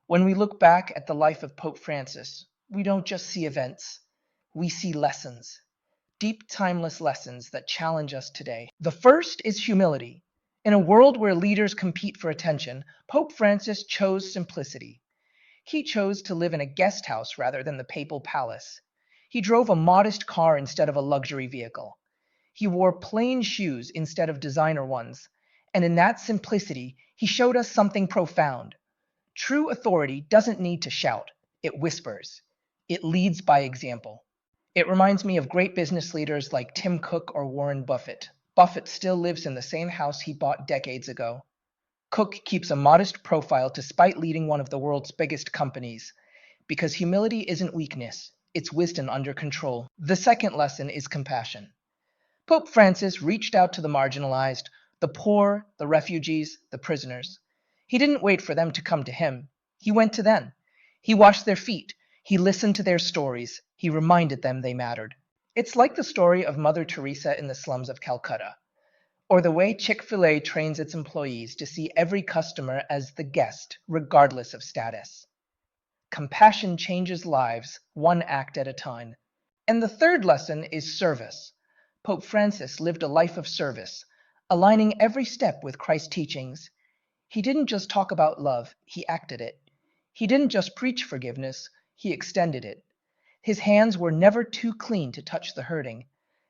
When we look back at the life of Pope Francis, we don't just see events, we see lessons, deep, timeless lessons that challenge us today. The first is humility. In a world where leaders compete for attention, Pope Francis chose simplicity. He chose to live in a guest house rather than the papal palace. He drove a modest car instead of a luxury vehicle. He wore plain shoes instead of designer ones. And in that simplicity, he showed us something profound. True authority doesn't need to shout, it whispers. It leads by example. It reminds me of great business leaders like Tim Cook or Warren Buffett. Buffett still lives in the same house he bought decades ago. Cook keeps a modest profile despite leading one of the world's biggest companies, because humility isn't weakness, it's wisdom under control. The second lesson is compassion. Pope Francis reached out to the marginalized, the poor, the refugees, the prisoners. He didn't wait for them to come to him. He went to them. He washed their feet. He listened to their stories. He reminded them they mattered. It's like the story of Mother Teresa in the slums of Calcutta, or the way Chick-fil-A trains its employees to see every customer as the guest, regardless of status. Compassion changes lives, one act at a time. And the third lesson is service. Pope Francis lived a life of service, aligning every step with Christ's teachings. He didn't just talk about love, he acted it. He didn't just preach forgiveness, he extended it. His hands were never too clean to touch the hurting.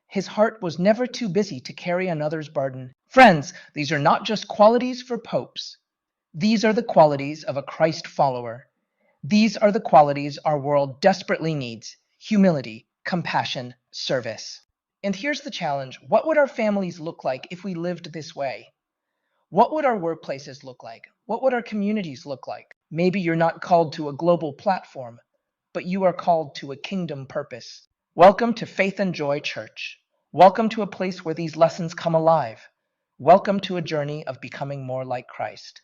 His heart was never too busy to carry another's burden. Friends, these are not just qualities for popes. These are the qualities of a Christ follower. These are the qualities our world desperately needs: humility, compassion, service. And here's the challenge: what would our families look like if we lived this way? What would our workplaces look like? What would our communities look like? Maybe you're not called to a global platform, but you are called to a kingdom purpose. Welcome to Faith and Joy Church. Welcome to a place where these lessons come alive. Welcome to a journey of becoming more like Christ.